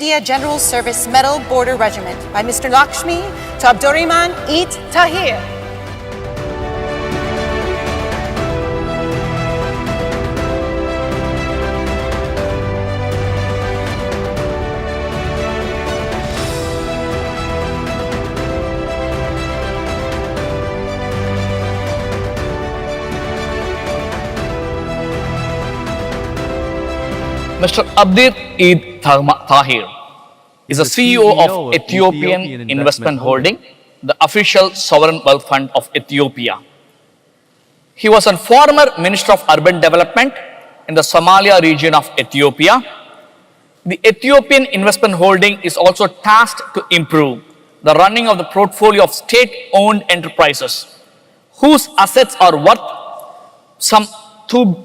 India General Service Medal Border Regiment by Mr. Lakshmi to Abdurehman Eid Tahir. Mr. Abdurehman Eid Tahir is the CEO of Ethiopian Investment Holding, the official sovereign wealth fund of Ethiopia. He was a former Minister of Urban Development in the Somalia region of Ethiopia. The Ethiopian Investment Holding is also tasked to improve the running of the portfolio of state-owned enterprises, whose assets are worth some 2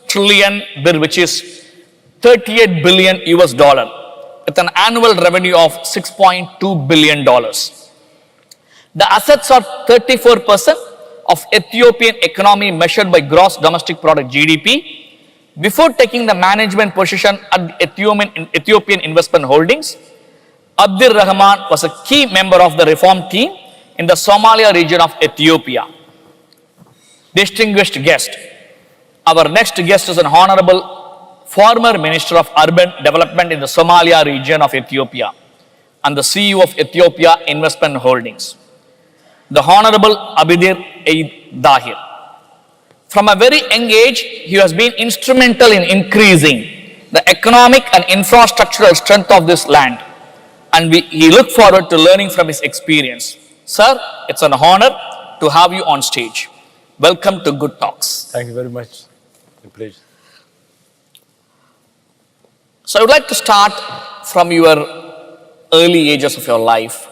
trillion birr, which is 38 billion US dollar, with an annual revenue of $6.2 billion. The assets are 34% of Ethiopian economy measured by gross domestic product GDP. Before taking the management position at the Ethiopian Investment Holdings, Abdurehman was a key member of the reform team in the Somalia region of Ethiopia. Distinguished guest, our next guest is an honorable former Minister of Urban Development in the Somalia region of Ethiopia and the CEO of Ethiopia Investment Holdings, the Honorable Abdurehman Eid Tahir. From a very young age, he has been instrumental in increasing the economic and infrastructural strength of this land, and we look forward to learning from his experience. Sir, it's an honor to have you on stage. Welcome to Good Talks. Thank you very much. A pleasure. So I would like to start from your early ages of your life.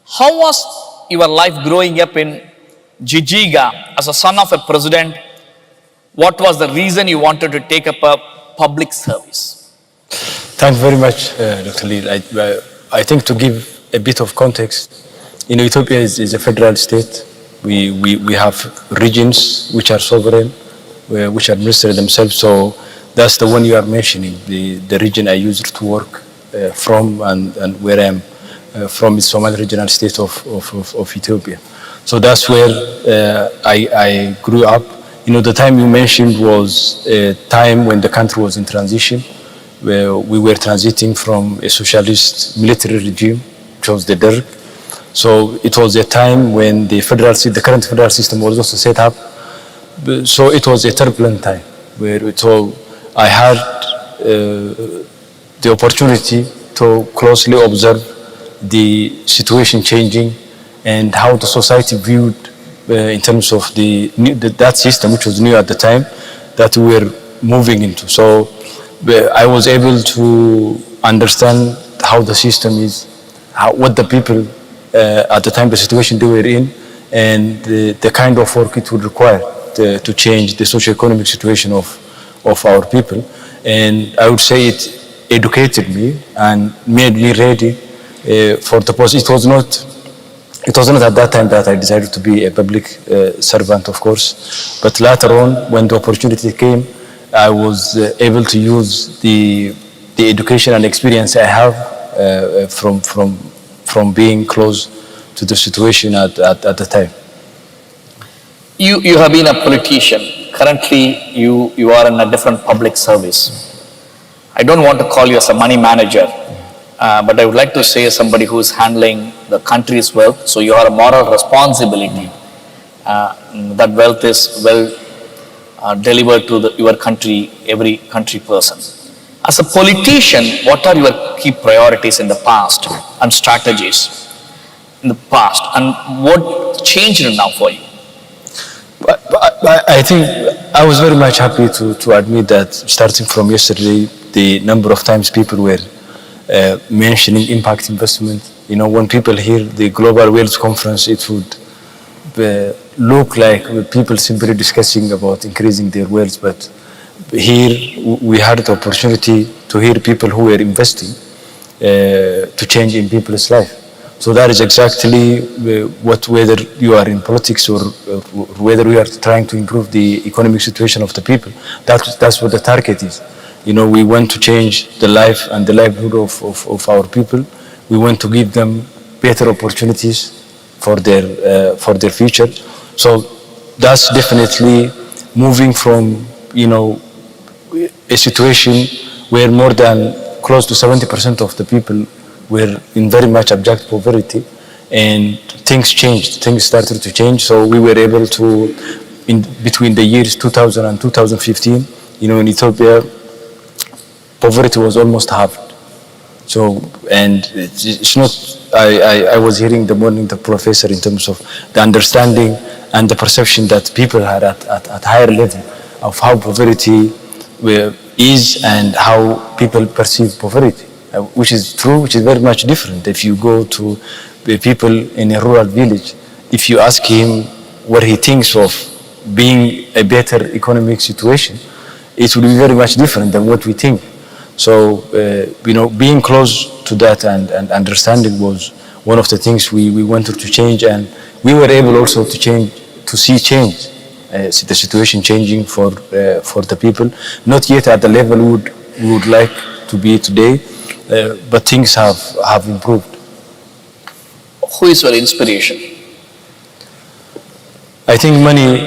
How was your life growing up in Jijiga as a son of a president? What was the reason you wanted to take up a public service? Thank you very much, Dr. Lee. I think to give a bit of context, Ethiopia is a federal state. We have regions which are sovereign, which administer themselves. So that's the one you are mentioning, the region I used to work from and where I am from is Somali regional state of Ethiopia. So that's where I grew up. The time you mentioned was a time when the country was in transition, where we were transiting from a socialist military regime, which was the Derg. So it was a time when the current federal system was also set up. So it was a turbulent time where I had the opportunity to closely observe the situation changing and how the society viewed in terms of that system, which was new at the time, that we were moving into. So I was able to understand how the system is, what the people at the time, the situation they were in, and the kind of work it would require to change the socio-economic situation of our people. And I would say it educated me and made me ready for the post. It was not at that time that I decided to be a public servant, of course, but later on, when the opportunity came, I was able to use the education and experience I have from being close to the situation at the time. You have been a politician. Currently, you are in a different public service. I don't want to call you as a money manager, but I would like to say somebody who is handling the country's wealth. So you have a moral responsibility. That wealth is well delivered to your country, every country person. As a politician, what are your key priorities in the past and strategies in the past, and what changed now for you? I think I was very much happy to admit that starting from yesterday, the number of times people were mentioning impact investment. When people hear the Global Wealth Conference, it would look like people simply discussing about increasing their wealth. But here we had the opportunity to hear people who were investing to change in people's life. So that is exactly whether you are in politics or whether we are trying to improve the economic situation of the people, that's what the target is. we want to change the life and the livelihood of our people. We want to give them better opportunities for their future. So that's definitely moving from, a situation where more than close to 70% of the people were in very much abject poverty, and things changed. Things started to change. So we were able to, between the years 2000 and 2015, in Ethiopia, poverty was almost halved. So, and it's not, I was hearing the morning the professor in terms of the understanding and the perception that people had at higher level of how poverty is and how people perceive poverty, which is true, which is very much different. If you go to the people in a rural village, if you ask him what he thinks of being a better economic situation, it will be very much different than what we think. So, being close to that and understanding was one of the things we wanted to change, and we were able also to see change, the situation changing for the people. Not yet at the level we would like to be today, but things have improved. Who is your inspiration? I think many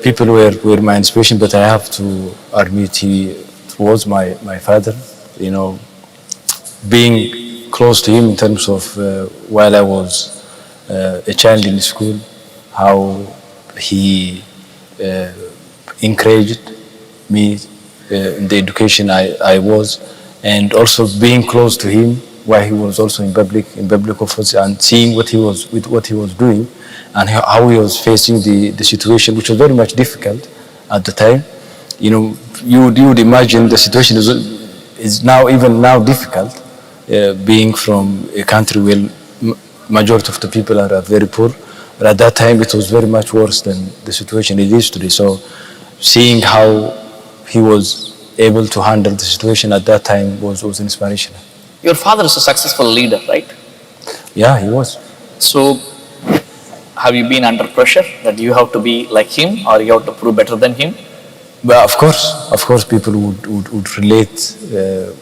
people were my inspiration, but I have to admit he was my father. Being close to him in terms of while I was a child in school, how he encouraged me in the education I was, and also being close to him while he was also in public office, and seeing what he was doing and how he was facing the situation, which was very much difficult at the time. You would imagine the situation is now difficult, being from a country where majority of the people are very poor. But at that time, it was very much worse than the situation it is today. So seeing how he was able to handle the situation at that time was inspirational. Your father is a successful leader, right? Yeah, he was. So have you been under pressure that you have to be like him or you have to prove better than him? Well, of course, people would relate,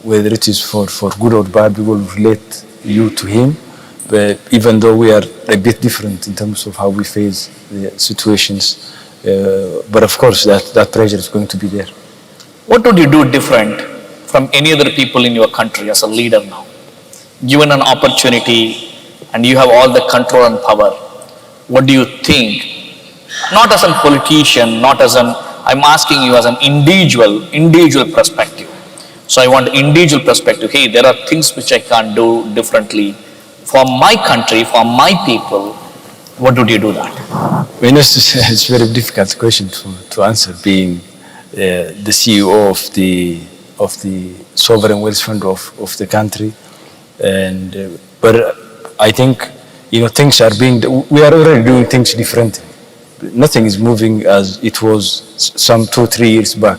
whether it is for good or bad, people would relate you to him. But even though we are a bit different in terms of how we face the situations, but of course that pressure is going to be there. What would you do different from any other people in your country as a leader now? Given an opportunity and you have all the control and power, what do you think? Not as a politician, not as I'm asking you as an individual perspective. So I want individual perspective. Hey, there are things which I can't do differently. For my country, for my people, what would you do that? It's a very difficult question to answer, being the CEO of the sovereign wealth fund of the country, but I think things are we are already doing things differently. Nothing is moving as it was some 2-3 years back.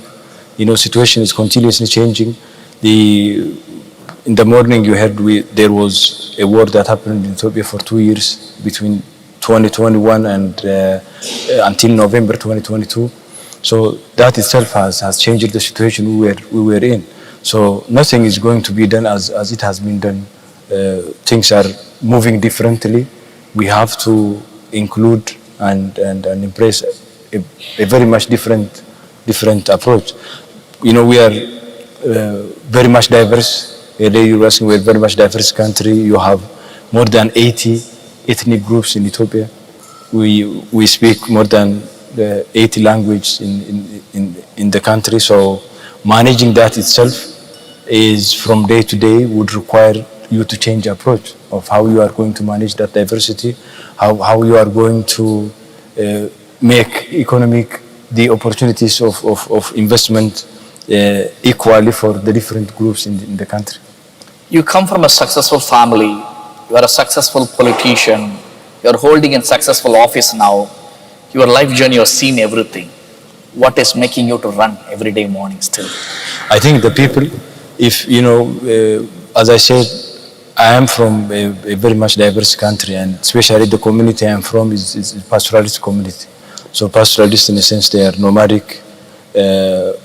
Situation is continuously changing. In the morning you heard there was a war that happened in Ethiopia for 2 years between 2021 and until November 2022. So that itself has changed the situation we were in. So nothing is going to be done as it has been done. Things are moving differently. We have to include and embrace a very much different approach. We are very much diverse. You were asking, we're a very much diverse country. You have more than 80 ethnic groups in Ethiopia. We speak more than 80 languages in the country. So managing that itself is from day to day would require you to change approach of how you are going to manage that diversity, how you are going to make the opportunities of investment equally for the different groups in the country. You come from a successful family, you are a successful politician, you are holding a successful office now, your life journey, you have seen everything. What is making you to run every day morning still? I think the people, as I said, I am from a very much diverse country, and especially the community I am from is a pastoralist community. So pastoralists in a sense, they are nomadic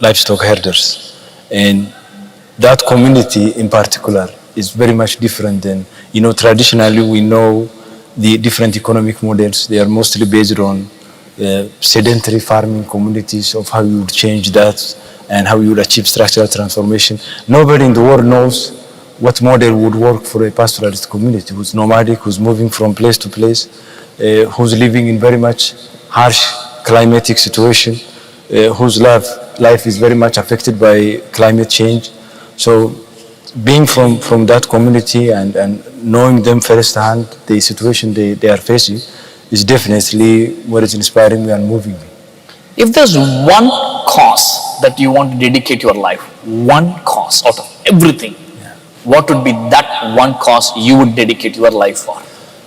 livestock herders. And that community in particular is very much different than, traditionally we know the different economic models. They are mostly based on sedentary farming communities, of how you would change that and how you would achieve structural transformation. Nobody in the world knows what model would work for a pastoralist community who's nomadic, who's moving from place to place, who's living in very much harsh climatic situation, whose life is very much affected by climate change. So being from that community and knowing them firsthand, the situation they are facing, is definitely what is inspiring me and moving me. If there's one cause that you want to dedicate your life, one cause out of everything, what would be that one cause you would dedicate your life for?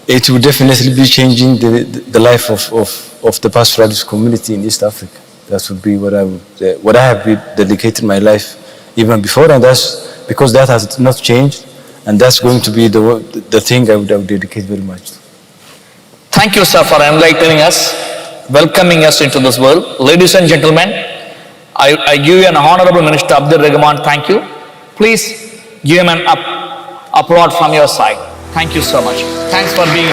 It would definitely be changing the life of the pastoralist community in East Africa. That would be what I have been dedicating my life even before, and that's because that has not changed, and that's going to be the thing I would dedicate very much to. Thank you, sir, for enlightening us, welcoming us into this world. Ladies and gentlemen, I give you an honorable Minister Abdurehman. Thank you. Please give him an applaud from your side. Thank you so much. Thanks for being